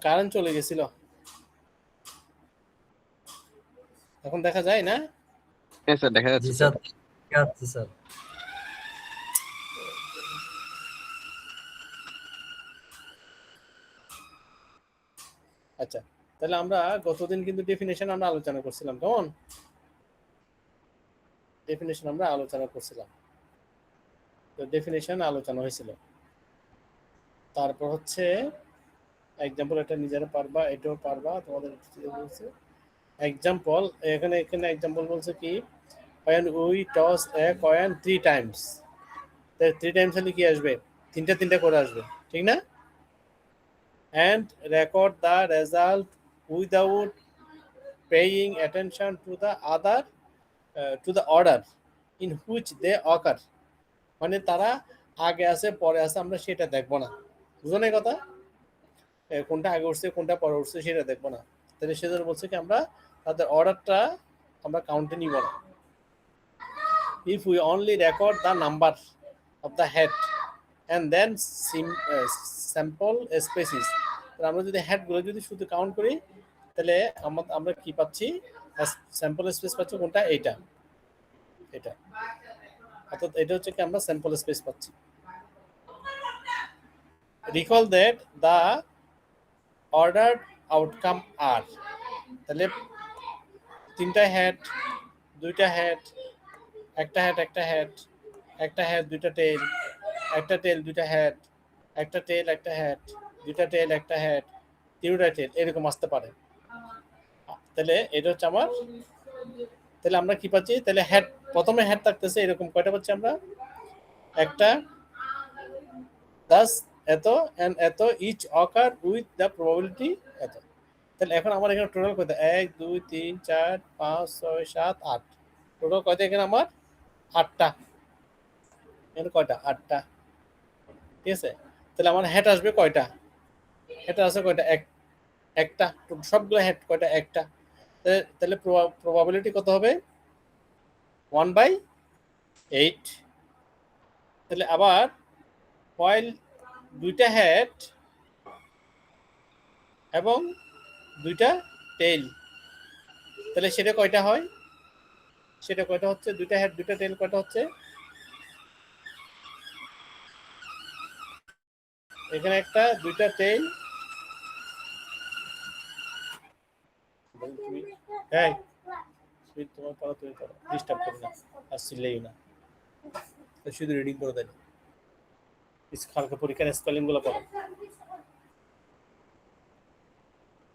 Current চলে গেছিল, এখন দেখা যায় না? হ্যাঁ স্যার, দেখা যাচ্ছে জি স্যার। স্যার, ঠিক আছে স্যার। আচ্ছা, তাহলে আমরা গতদিন কিন্তু ডেফিনেশন আমরা আলোচনা করছিলাম, কেমন? ডেফিনেশন আমরা আলোচনা করছিলাম, তো ডেফিনেশন আলোচনা হয়েছিল। তারপর হচ্ছে এক্সাম্পল, এটা নিজেরা পারবা, এটাও পারবা, তোমাদের বলছে এক্সাম্পল। এখানে এখানে এক্সাম্পল বলছে কি, when we toss a coin 3 times, তাই 3 টাইমস হলে কি আসবে? তিনটা তিনটা করে আসবে, ঠিক না? and record the result without paying attention to the other to the order in which they occur, মানে তারা আগে আছে পরে আছে আমরা সেটা দেখবো না, বুঝো না কথা? কোনটা আগে উঠছে কোনটা পরে উঠছে সেটা দেখবো না। তাহলে সেজন্য বলছে কি আমরা তাদের অর্ডারটা আমরা কাউন্টে নিব না। if we only record the number of the head and then sample species, তাহলে আমরা যদি হেডগুলো যদি শুধু কাউন্ট করি তাহলে আমরা কি পাচ্ছি? স্যাম্পল স্পেস পাচ্ছি কোনটা? এইটা, এটা। অর্থাৎ এটা হচ্ছে কি আমরা স্যাম্পল স্পেস পাচ্ছি। Recall that the ordered outcome আর, তাহলে তিনটা হেড, দুইটা হেড, একটা হেড, একটা হেড, একটা হেড, দুইটা টেল, একটা টেল, দুইটা হেড, একটা টেল, একটা হেড, দুইটা টেল, একটা হেড, তিনটা টেল, এরকম আসতে পারে। তাহলে এটা হচ্ছে আমার, তাহলে আমরা কি পাচ্ছি? তাহলে হেড, প্রথমে হেড থাকতেছে এরকম কয়টা পাচ্ছি আমরা? একটা, 10, এত এন্ড এত, each occur with the probability এত। তাহলে এখন আমার এখানে টোটাল কত? 1 2 3 4 5 6 7 8, টোটাল কয়টা এখানে আমার? 8টা। এখানে কয়টা? 8টা, ঠিক আছে? তাহলে আমার হেড আসবে কয়টা? হেড আছে কয়টা? একটা। সবগুলো হেড কয়টা? একটা। তাহলে প্রবাবিলিটি কত হবে? 1/8। তাহলে আবার while দুইটা হেড এবং দুইটা টেইল, তাহলে সেটা কয়টা হয়? সেটা কয়টা হচ্ছে? দুইটা হেড দুইটা টেইল কয়টা হচ্ছে? এখানে একটা, দুইটা টেইল, হ্যাঁ তোমার পড়া তুমি করো, ডিস্টার্ব করো না, আসছিলেই না, শুধু রিডিং করে দেন, কালকে পরীক্ষার স্পেলিং গুলো পড়ো।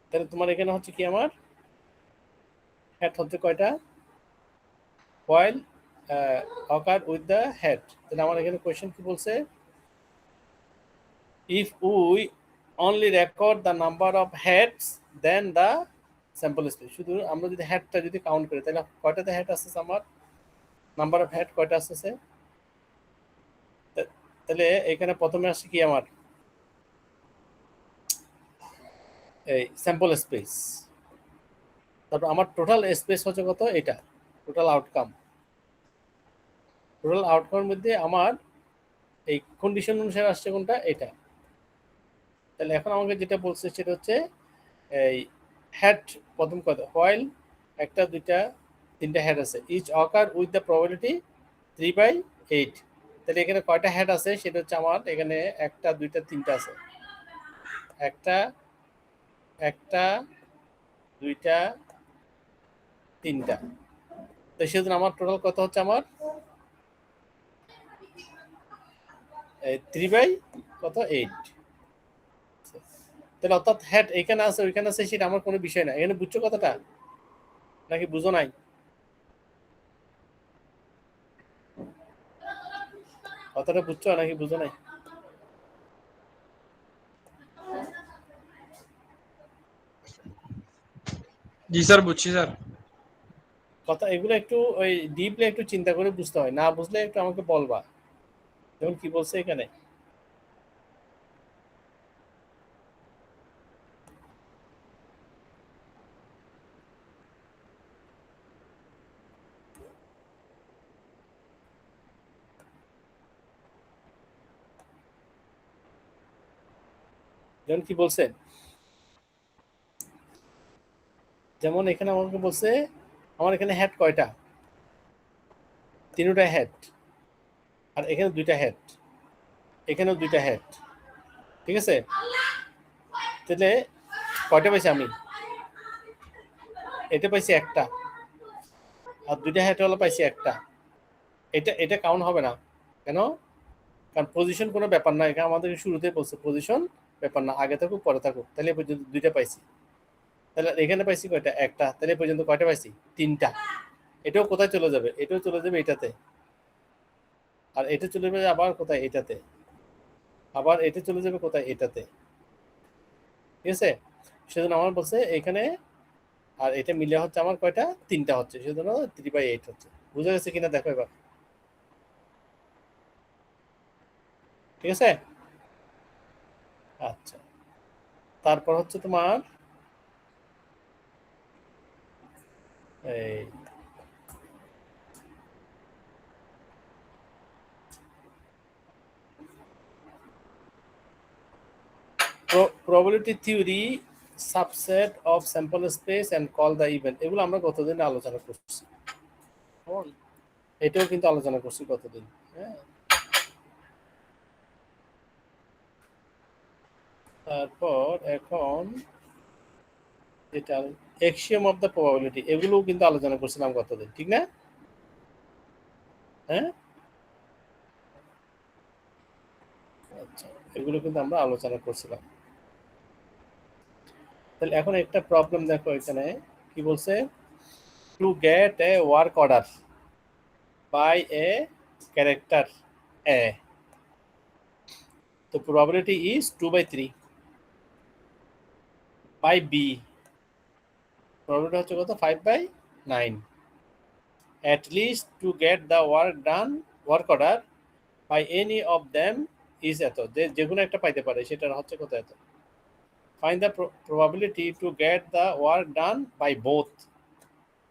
তাহলে তোমার এখানে হচ্ছে কি, আমার হেড হচ্ছে কয়টা? while occur with the head, তাহলে আমার এখানে কোয়েশ্চেন কি বলছে? if we only record the number of heads then the sample space, শুধু আমরা যদি হেডটা যদি কাউন্ট করি তাহলে কয়টাতে হেড আসছে আমার? নাম্বার অফ হেড কয়টা আসছে? তাহলে এখানে প্রথমে আসছে কি আমার? এই স্যাম্পল স্পেস। তারপর আমার টোটাল স্পেস হচ্ছে কত? এটা টোটাল আউটকাম। টোটাল আউটকামের মধ্যে আমার এই কন্ডিশন অনুসারে আসছে কোনটা? এটা। তাহলে এখন আমাকে যেটা বলছে সেটা হচ্ছে এই হেড প্রথম কথা, হোয়াইল একটা, দুইটা, তিনটা হেড আছে, each occur with the probability 3/8। তাহলে এখানে কয়টা হেড আছে সেটা হচ্ছে আমার এখানে একটা, দুইটা, তিনটা আছে। একটা, একটা, দুইটা, তিনটা। তো সেজন্য আমার টোটাল কত হচ্ছে? আমার 3/8। তাহলে অর্থাৎ হেড এখানে আছে ওইখানে আছে সেটা আমার কোনো বিষয় না। এখানে বুঝছো কথাটা নাকি বুঝো নাই? কথাটা বুঝছো নাকি বুঝো নাই? জি স্যার, বুঝছি স্যার। কথা এগুলো একটু ওই ডিপলি একটু চিন্তা করে বুঝতে হয়, না বুঝলে একটু আমাকে বলবা। যেমন কি বলছে এখানে, যেমন কি বলছে যেমন এখানে আমাকে বলছে আমার এখানে হেড কয়টা, 3টা হেড, আর এখানে 2টা হেড, এখানেও 2টা হেড, ঠিক আছে? তাহলে কয়টা পাইছি আমি? এটা পাইছি একটা, আর 2টা হেড হলো পাইছি একটা। এটা এটা কাউন্ট হবে না, কেন? কারণ পজিশন কোনো ব্যাপার না, এখানে আমাদের শুরুতেই বলছে পজিশন ব্যাপার না, আগে থাকুক পরে থাকুক। তাহলে এই পর্যন্ত 2টা পাইছি, তাহলে এখানে পাইছি কয়টা? একটা। তাহলে এই পর্যন্ত কয়টা পাইছি? 3টা। এটাও কোথায় চলে যাবে? এটাও চলে যাবে এটাতে, আর এটা চলে যাবে আবার কোথায়? এটাতে, আবার এটা চলে যাবে কোথায়? এটাতে, ঠিক আছে? সেজন্য আমার বলছে এখানে, আর এটা মিলে হচ্ছে আমার কয়টা? 3টা হচ্ছে, সেজন্য 3/8 হচ্ছে। বুঝা গেছে কিনা দেখো এবার, ঠিক আছে? আচ্ছা, তারপর হচ্ছে তোমার এই probability theory, subset of sample space and call the event, এগুলো আমরা গতদিন আলোচনা করছি। কেমন? এটাও কিন্তু আলোচনা করছি গতদিন। হ্যাঁ, তারপর এখন এটা axiom of the probability, এগুলোও কিন্তু আলোচনা করছিলাম গতদিন, ঠিক না? হ্যাঁ, আচ্ছা, এগুলো কিন্তু আমরা আলোচনা করছিলাম। তাহলে এখন একটা প্রবলেম দেখো, এখানে কি বলছে? To get a work order by a character A, তো probability is 2/3 by b, probability হচ্ছে কত? 5/9, at least to get the work done, work order by any of them is এত, যে কোনো একটা পাইতে পারে, সেটা হচ্ছে কত? এত। find the probability to get the work done by both,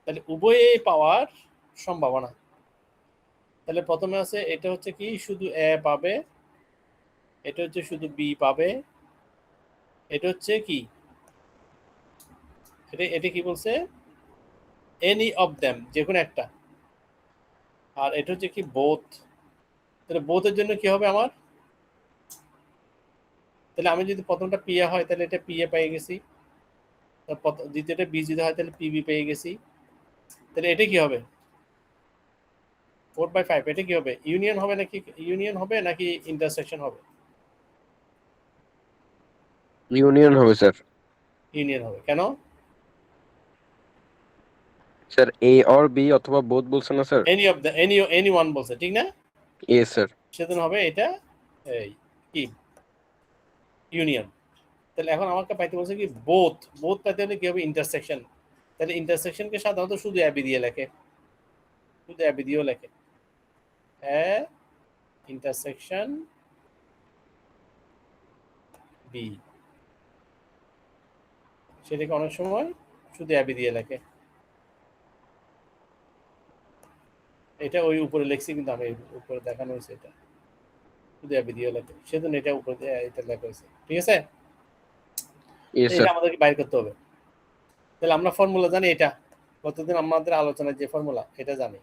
তাহলে উভয়ই পাওয়ার সম্ভাবনা। তাহলে প্রথমে আছে এটা হচ্ছে কি, শুধু এ পাবে, এটা হচ্ছে শুধু বি পাবে, এটা হচ্ছে কি, এটা এটা কি বলছে? এনি অফ দেম, যে কোনো একটা, আর এটা হচ্ছে কি বোথ। তাহলে বোথের জন্য কি হবে আমার? তাহলে আমি যদি প্রথমটা পিএ হয় তাহলে এটা পিএ পেয়ে গেছি, দ্বিতীয়টা বি যদি হয় তাহলে পিবি পেয়ে গেছি। তাহলে এটা কি হবে? 4/5, এটা কি হবে? ইউনিয়ন হবে নাকি, ইউনিয়ন হবে নাকি ইন্টারসেকশন হবে? ইউনিয়ন হবে স্যার। ইউনিয়ন হবে, কেন? স্যার এ অর বি অথবা বোথ বলছেন না sir? Any of the, any one বলছে, ঠিক না? এ স্যার। সেজন্য হবে এটা এই কি ইউনিয়ন। তাহলে এখন আমাকে পাইতে বলছে কি বোথ, বোথ পাইতে হলে কি হবে? ইন্টারসেকশন। তাহলে ইন্টারসেকশনকে সাধারণত শুধু অ্যাবি দিয়ে লেখে, শুধু অ্যাবি দিয়েও লেখে, এ ইন্টারসেকশন বি, সেটাকে অনেক সময় শুধু অ্যাবি দিয়ে লেখে। এটা ওই উপরে লেখছি, কিন্তু আমি উপরে দেখানো হয়েছে, এটা শুধু অ্যাবি দিয়ে লেখে, সেজন্য এটা উপরে এটা লেখা হয়েছে, ঠিক আছে? এ এটা স্যার। আমাদেরকে বাইর করতে হবে। তাহলে আমরা ফর্মুলা জানি, এটা কতদিন আমাদের আলোচনায় যে ফর্মুলা, এটা জানি।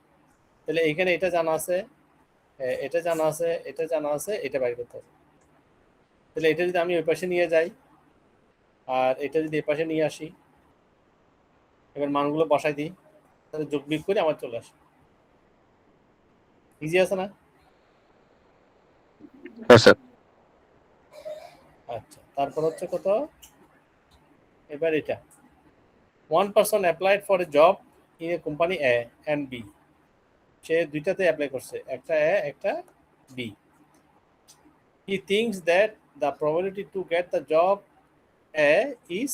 তাহলে এখানে এটা জানা আছে, এটা জানা আছে, এটা জানা আছে, এটা বাইর করতে হবে। তাহলে এটা যদি আমি ওই পাশে নিয়ে যাই, আর এটা যদি এই পাশে নিয়ে আসি, এবার মানগুলো বসাই দিই, তাহলে যোগ বিয়োগ করে আমার চলে আসে। ইজি আছে না? হ্যাঁ স্যার। আচ্ছা, তারপর হচ্ছে কত? এবার এটা, one person applied for a job in a company A and B, সে দুইটাতে অ্যাপ্লাই করছে, একটা এ একটা B. he thinks that the probability to get the job A is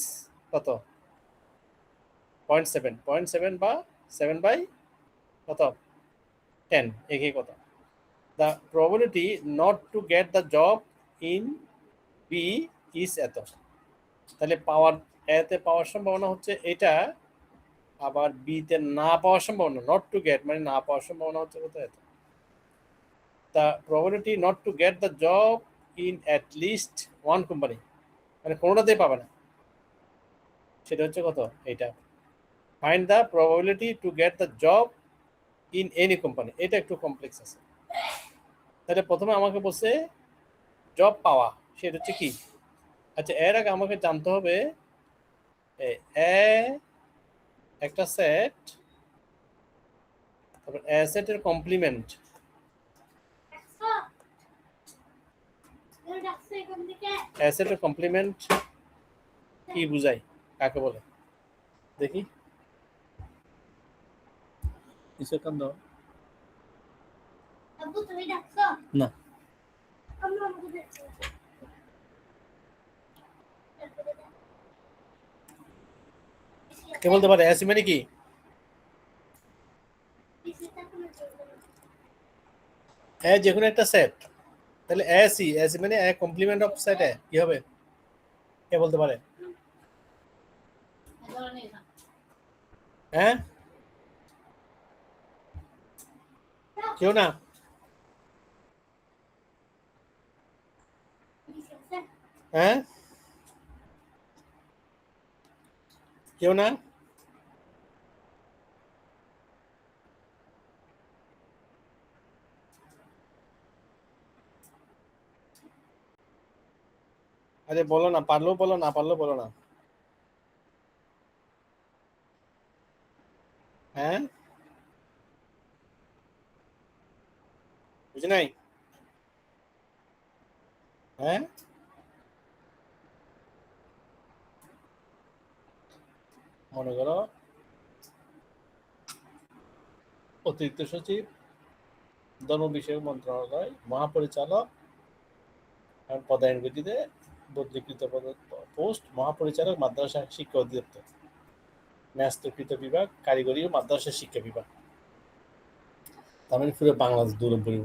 কত? 0.7 বা 7/, কত? 10, একই কথা। the probability not to get the job in B is এত। তাহলে পাওয়ার, এতে পাওয়ার সম্ভাবনা হচ্ছে এটা, আবার বিতে না পাওয়ার সম্ভাবনা, নট টু গেট মানে না পাওয়ার সম্ভাবনা হচ্ছে কত? এত। the probability not to get the job in at least one company, মানে কোনোটাতেই পাবে না, সেটা হচ্ছে কত? এটা। Find the probability two get the job in any company. এটা একটু কমপ্লেক্স আছে। তাহলে প্রথমে আমাকে বলছে জব পাওয়া, সেটা হচ্ছে কি? আচ্ছা, এর আগে আমাকে জানতে হবে একটা সেট, তারপর এ সেটের কমপ্লিমেন্ট। এ সেটের কমপ্লিমেন্ট কি বুঝায়, কাকে বলে দেখি? কিছু কান দাও না। কে বলতে পারে এসি মানে কি? এ যে কোনো একটা সেট, তাহলে এসি এসি মানে এ কমপ্লিমেন্ট অফ সেট এ কি হবে? কে বলতে পারে? হ্যাঁ, কেউ না? হ্যাঁ, কেউ না? আরে বলো না, পারলেও বলো, না পারলেও বলো না। হ্যাঁ, বুঝি নাই। হ্যাঁ, মনে করো অতিরিক্ত সচিব, ধর্ম বিষয়ক মন্ত্রণালয়, মহাপরিচালক পদায়ন গতিতে বদলিকৃত পোস্ট মহাপরিচালক মাদ্রাসা শিক্ষা অধিদপ্তর, ন্যস্তকৃত বিভাগ কারিগরি ও মাদ্রাসা শিক্ষা বিভাগ। তার মানে পুরো বাংলাদেশ দূরে পড়িব,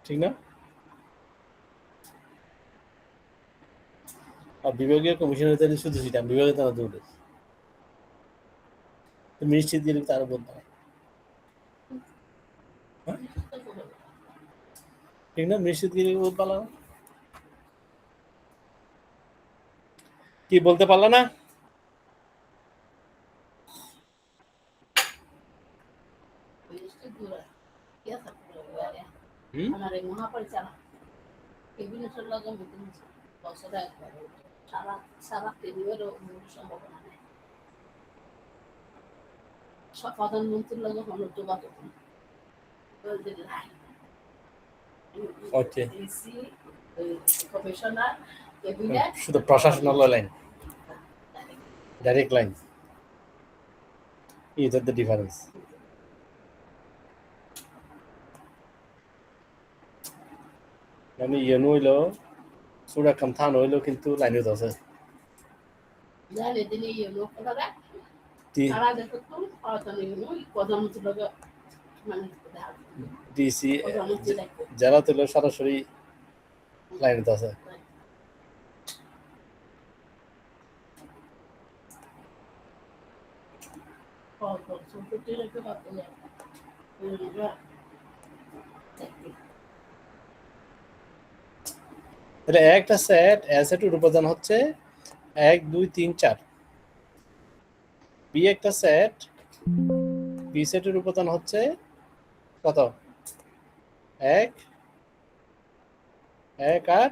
ঠিক না? আর বিভাগীয় কমিশন হতে শুধু সেটা বিভাগে তারা দৌড়ে মিনিস্ট্রি দিলে তার বলতে হয়, ঠিক না? মিনিস্ট্রি দিলে বলতে পারলাম না, কি বলতে পারলা না? আমার এই মহাপরিচালক কেবিনেটের লগে মিটিং বছরে একবার সারা সারা পৃথিবীরও সম্ভাবনা নেই। সব প্রধানমন্ত্রীর লগে কোনো যোগাযোগ নেই। ওকে, কমিশনার ক্যাবিনেট শুধু প্রশাসনাল line, direct line, is the difference. মানে ইয়েনো হইলো সুরা কাম থান হইলো কিন্তু লাইনে আছে জানে দিনে ইয়ে লোক করা টি- সারা দেখো তো প্রধানমন্ত্রীর লগে মানে ডিসি প্রধানমন্ত্রী দেখো যারা তো সরাসরি লাইনে আছে। সম্পত্তি রেখে পারতো না তাহলে একটা সেট অ্যাসেটের উপাদান হচ্ছে 1 2 3 4। বি একটা সেট, বি সেটের উপাদান হচ্ছে কত? 1 1 আর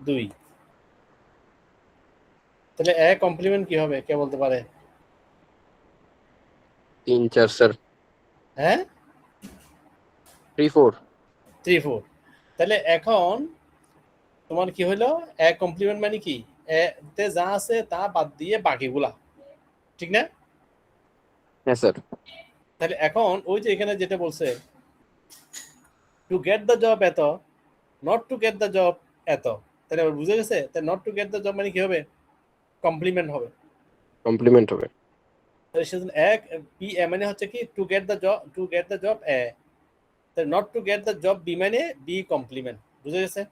2। তাহলে এ কমপ্লিমেন্ট কি হবে, কে বলতে পারে? 3 4 স্যার, হ্যাঁ, 3 4। 3 4। তাহলে এখন তোমার কি হইলো? এ কমপ্লিমেন্ট মানে কি? এ তে যা আছে তা বাদ দিয়ে বাকিগুলা, ঠিক না? হ্যাঁ স্যার। তাহলে এখন ওই যে এখানে যেটা বলছে টু গেট দ্য জব এত, not to get the job এত, তাহলে আবার বুঝে গেছে? তাহলে not to get the job মানে কি হবে? কমপ্লিমেন্ট হবে। কমপ্লিমেন্ট হবে। তাহলে সেজন্য এক পি এ মানে হচ্ছে কি to get the job, to get the job A, তাহলে not to get the job B মানে বি কমপ্লিমেন্ট। বুঝে গেছে?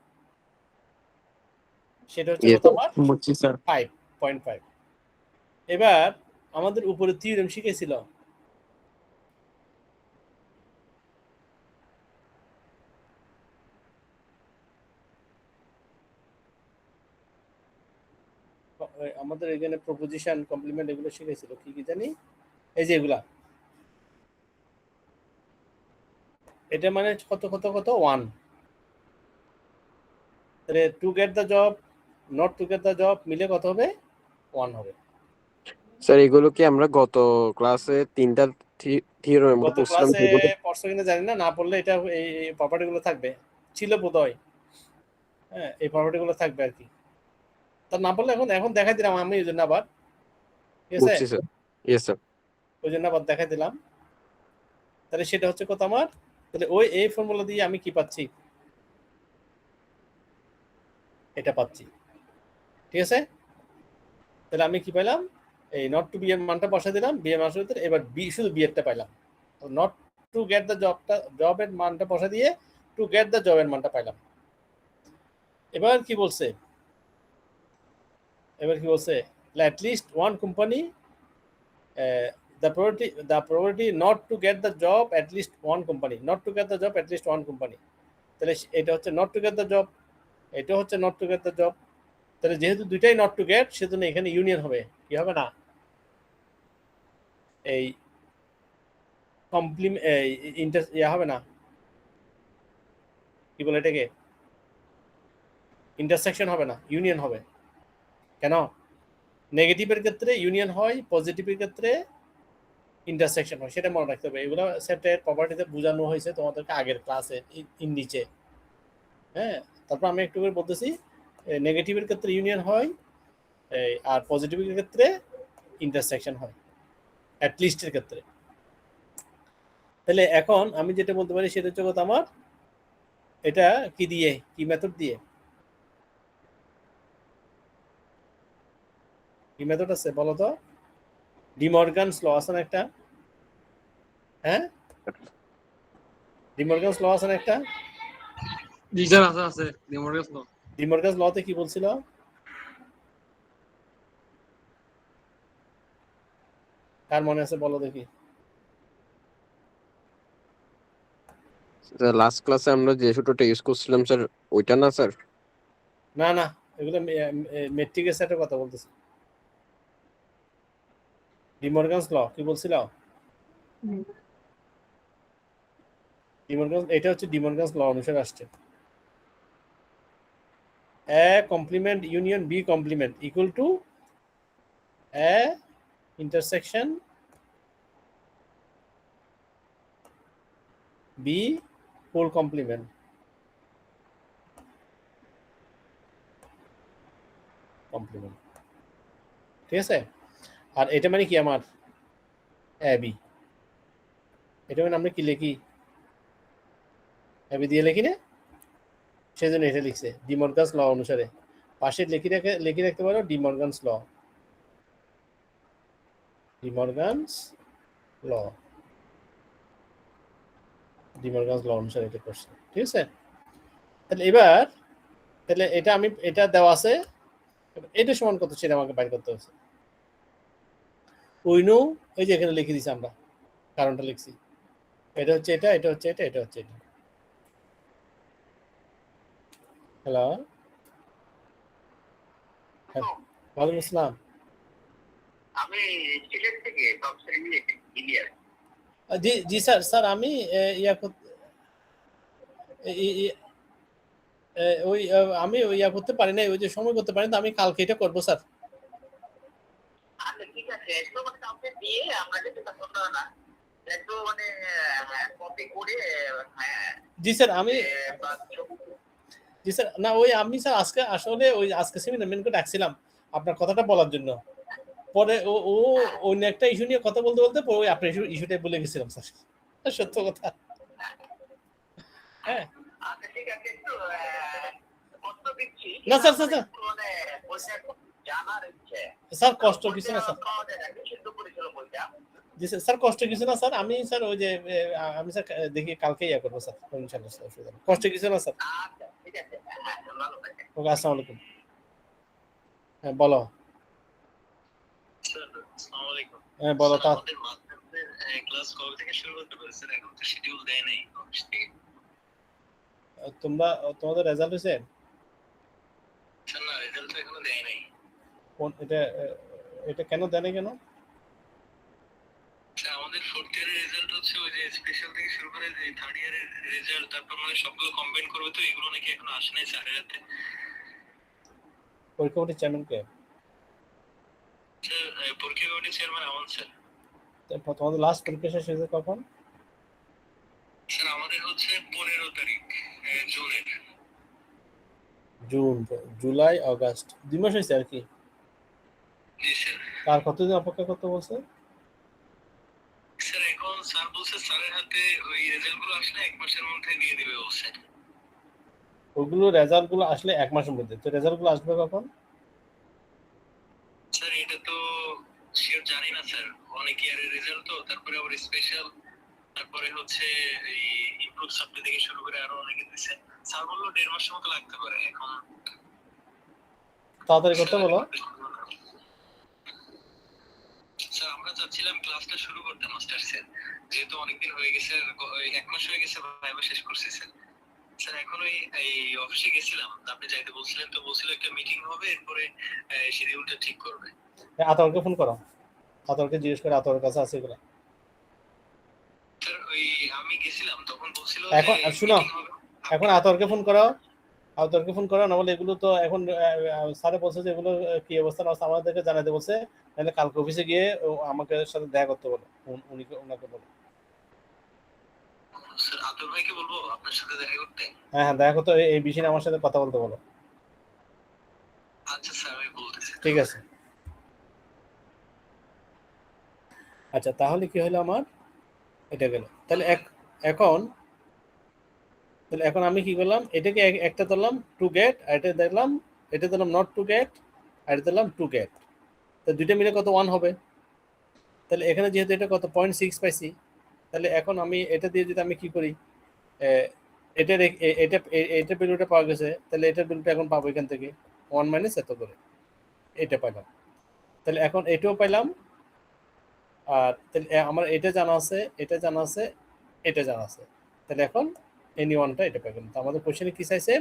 সেটা হচ্ছে ইয়েস কত আমার? বুঝছি স্যার। 5.5। এবার আমাদের উপরে থিওরেম শিখেছিল, আমাদের এখানে প্রপোজিশন কমপ্লিমেন্ট এগুলো শিখেছিল কি কি জানি, এই যে এগুলা, এটা মানে কত কত কত 1, তাহলে two get the job, not to get the job মিলে কত হবে, 1 হবে। স্যার এগুলো কি আমরা গত ক্লাসে তিনটা থিওরেমের মধ্যে গত পড়ছিলাম ক্লাসে সেগুলো? পড়ছো কিনা জানি না, না পড়লে এটা এই প্রপার্টি গুলো থাকবে, ছিল বোধহয়। হ্যাঁ, এই প্রপার্টি গুলো থাকবে আর কি। তা না পড়লে এখন এখন দেখাই দিলাম আমি, ওই জন্য আবার, ঠিক আছে, বুঝছি স্যার। Yes sir. ওই জন্য আবার দেখাই দিলাম। তাহলে সেটা হচ্ছে কত আমার, তাহলে ওই এই ফর্মুলা দিয়ে আমি কি পাচ্ছি, এটা পাচ্ছি, ঠিক আছে। তাহলে আমি কি পাইলাম, এই নট টু বি এর মানটা বসাই দিলাম, বি এর মান বসাই দিলাম, এবার বি শুধু বি এরটা পাইলাম, নট টু গেট দ্য জবের মানটা বসা দিয়ে টু গেট দ্য জবের মানটা পাইলাম। এবার কি বলছে, at least one company, the probability not to get the job at least one company, not to get the job at least one company, তাহলে এটা হচ্ছে not to get the job, এটা হচ্ছে not to get the job. তাহলে যেহেতু দুইটাই not to gate, সেজন্য এখানে ইউনিয়ন হবে, কি হবে না, এই কমপ্লিমেন্ট হবে না, কি বলে এটাকে, ইন্টারসেকশন হবে না, ইউনিয়ন হবে। কেন, নেগেটিভের ক্ষেত্রে ইউনিয়ন হয়, পজিটিভের ক্ষেত্রে ইন্টারসেকশন হয়, সেটা মনে রাখতে হবে। এগুলো সেটের প্রপার্টিতে বোঝানো হয়েছে তোমাদেরকে আগের ক্লাসে নিচে। হ্যাঁ, তারপর আমি একটু করে বলতেছি, নেগেটিভের ক্ষেত্রে ইউনিয়ন হয়, আর পজিটিভের ক্ষেত্রে ইন্টারসেকশন হয়, অ্যাটলিস্টের ক্ষেত্রে। তাহলে এখন আমি যেটা বলতে পারি সেটা হচ্ছে কথা আমার, এটা কি দিয়ে, কি মেথড দিয়ে, কি মেথড আছে বলো তো, ডিমর্গানস ল আছে না একটা, হ্যাঁ ডিমর্গানস ল আছে না একটা, জি স্যার আছে ডেমোক্রেটস ল। ডিমর্গানস লতে কি বলছিল, কার মনে আছে বলো দেখি। লাস্ট ক্লাসে আমরা যে সূত্রটা ইউজ করছিলাম স্যার, ওইটা না স্যার? না না, এগুলো মেট্রিকের সেটের কথা বলতেছি। ডিমর্গানস ল কি বলছিল, ডিমর্গানস, এটা হচ্ছে ডিমর্গানস ল অনুসারে আসছে, A complement union B complement equal to A intersection B whole complement, complement, ঠিক আছে। আর এটা মানে কি আমার এ বি, এটা মানে আমরা কি লিখি, এ বি দিয়ে লিখি না, সেজন্য এটা লিখছে ডিমর্গানস ল অনুসারে। পাশে লিখে রাখতে পারো ডিমর্গানস ল, ডিমর্গানস ল, ডিমর্গানস ল অনুসারে এটা করছে, ঠিক আছে। তাহলে এবার, তাহলে এটা আমি, এটা দেওয়া আছে, এটা সমান কত সেটা আমাকে বাইর করতে হচ্ছে। উইনো, এই যে এখানে লিখে দিছি আমরা, কারণটা লিখছি, এটা হচ্ছে এটা, এটা হচ্ছে এটা, এটা হচ্ছে এটা। হ্যালো, ওয়ালাইকুম আসসালাম। আমি সিলেট থেকে প্রফেসর ইলিয়াস। জি জি স্যার, স্যার আমি ইয়া ওই আমি ওই ইয়া করতে পারি না, ওই যে সময় করতে পারি না, আমি কালকে এটা করবো স্যার। আচ্ছা ঠিক আছে, একটু মানে কাউকে দিয়ে আমরা যেটা করতে না, একটু মানে কপি করে জি স্যার আমি, জি স্যার না ওই আমি স্যার আজকে আসলে ওই আজকে সেমিনার মেন করে ডাকছিলাম আপনার কথাটা বলার জন্য, পরে ও ও অন্য একটা ইস্যু নিয়ে কথা বলতে বলতে পরে ওই আপনার ইস্যুটাই বলে গেছিলাম স্যার, সত্য কথা। হ্যাঁ আচ্ছা ঠিক আছে, একটু কষ্ট দিচ্ছি না স্যার, স্যার স্যার মানে বইটা জানার ইচ্ছে। স্যার কষ্ট কিছু না স্যার, সিদ্ধ করেছিল বইটা। জি স্যার, স্যার কষ্ট কিছু না স্যার, আমি স্যার ওই যে আমি স্যার দেখি কালকে ইয়া করবো স্যার, ইনশাআল্লাহ স্যার, অসুবিধা নেই। কষ্ট কিছু না স্যার। আচ্ছা ঠিক আছে, ভালো থাকেন। ওকে, আসসালামু আলাইকুম। হ্যাঁ বলো, আসসালামু আলাইকুম। হ্যাঁ বলো তা। আমাদের মাস্টারদের ক্লাস কবে থেকে শুরু করতে পারে স্যার? এখন তো শিডিউল দেয় নাই অফিস থেকে। তোমরা, তোমাদের রেজাল্ট হয়েছে? স্যার না, রেজাল্ট তো এখনো দেয় নাই। ও এটা কেন দেয় না কেন? স্যার আমাদের ফোর্থ ইয়ারের রেজাল্ট হচ্ছে ওই যে স্পেশাল থেকে শুরু করে যে থার্ড ইয়ারের রেজাল্ট, তারপর মানে সবগুলো কম্বাইন করবে, তো এগুলো নাকি এখন আসে নাই স্যারের হাতে। পরীক্ষা কমিটির চেয়ারম্যান কে? স্যার পরীক্ষা কমিটির চেয়ারম্যান আমান স্যার। তোমাদের লাস্ট পরীক্ষা শেষ হয়েছে কখন? স্যার আমাদের হচ্ছে 15 তারিখ জুনের। জুন, জুলাই, আগস্ট, 2 মাস হয়েছে আর কি। জি স্যার। আর কতদিন অপেক্ষা করতে বলছে? স্যার এখন স্যার বলছে স্যারের হাতে ওই রেজাল্ট গুলো আসলে 1 মাসের মধ্যে দিয়ে দিবে বলছে। ওগুলো রেজাল্ট গুলো আসলে 1 মাসের মধ্যে, তো রেজাল্ট গুলো আসবে কখন? স্যার এটা তো শিওর জানি না স্যার, অনেক ইয়ারের রেজাল্ট তো, তারপরে আবার স্পেশাল, তারপরে হচ্ছে এই ইমপ্রুভ সাবজেক্ট থেকে শুরু করে আরো অনেকে দিছে। স্যার বললো 1.5 মাসের মতো লাগতে পারে। এখন তাড়াতাড়ি করতে বলো। স্যার আমরা চাচ্ছিলাম ক্লাসটা শুরু করতে মাস্টার্সের, যেহেতু অনেকদিন হয়ে গেছে, 1 মাস হয়ে গেছে ভাইবা শেষ করছি স্যার। স্যার এখন ওই এই অফিসে গেছিলাম, আপনি যাইতে বলছিলেন, তো বলছিল একটা মিটিং হবে, এরপরে শিডিউলটা ঠিক করবে। আতরকে ফোন করো, আতরকে জিজ্ঞেস করে আতরের কাছে আছে এগুলো। স্যার ওই আমি গেছিলাম তখন বলছিল এখন শুনো, এখন আতরকে ফোন করো, আতরকে ফোন করো, না বলে এগুলো তো এখন স্যারে বলছে যে এগুলো কি অবস্থা আছে আমাদেরকে জানাতে বলছে, তাহলে কালকে অফিসে গিয়ে আমাকে সাথে দেখা করতে বলো, ওনাকে বলো। স্যার আতর ভাইকে বলবো আপনার সাথে দেখা করতে? হ্যাঁ হ্যাঁ, দেখা করতে, এই বিষয়ে আমার সাথে কথা বলতে বলো। আচ্ছা স্যার আমি বলতেছি। ঠিক আছে। আচ্ছা তাহলে কি হলো আমার, এটা গেল। তাহলে এখন তাহলে এখন আমি কি করলাম, এটাকে একটা ধরলাম টু গেট, আর এটা দেখলাম, এটা ধরলাম নট টু গেট, আর এটা ধরলাম টু গেট। তো দুইটা মিলে কত 1 হবে। তাহলে এখানে যেহেতু এটা কত 0.6 পাইছি, তাহলে এখন আমি এটা দিয়ে যদি আমি কি করি, এটা এটা ভ্যালুটা পাওয়া গেছে, তাহলে এটার ভ্যালুটা এখন পাবো এখান থেকে 1 মাইনাস এত করে, এটা পাইলাম। তাহলে এখন এটাও পাইলাম, আর তাহলে আমার এটা জানা আছে, এটা জানা আছে, এটা জানা আছে। তাহলে এখন এনি ওয়ানটা এটা পাই গেলাম। তো আমাদের কোশ্চেনে কি চাইছে,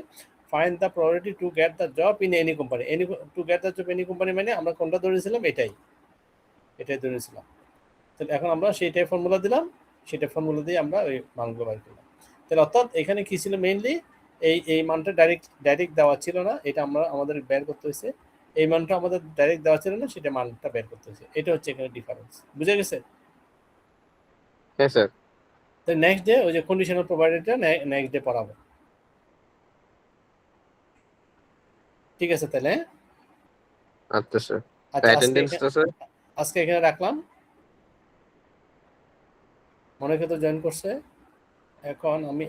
find the probability two get the job in any company. Two get the job any company মানে আমরা কোনটা ধরেছিলাম, এটাই ধরেছিলাম। তাহলে এখন আমরা সেইটাই ফর্মুলা দিলাম, সেটা ফর্মুলা দিয়ে আমরা ওই মানগুলো বার করলাম। তাহলে অর্থাৎ এখানে কি ছিল, মেইনলি এই মানটা ডাইরেক্ট দেওয়া ছিল না, এটা আমরা আমাদের বের করতে হয়েছে। এই মানটা আমাদের ডাইরেক্ট দেওয়া ছিল না, সেটা মানটা বের করতে হয়েছে। এটা হচ্ছে এখানে ডিফারেন্স, বুঝে গেছে? হ্যাঁ স্যার। তো নেক্সট ডে ওই যে কন্ডিশনাল প্রোভাইডারটা নেক্সট ডে পড়াবো। ঠিক আছে তাহলে? আচ্ছা স্যার। আচ্ছা অ্যাটেন্ডেন্সটা স্যার? আজকে এখানে রাখলাম। অনেকে তো জয়েন করছে, এখন আমি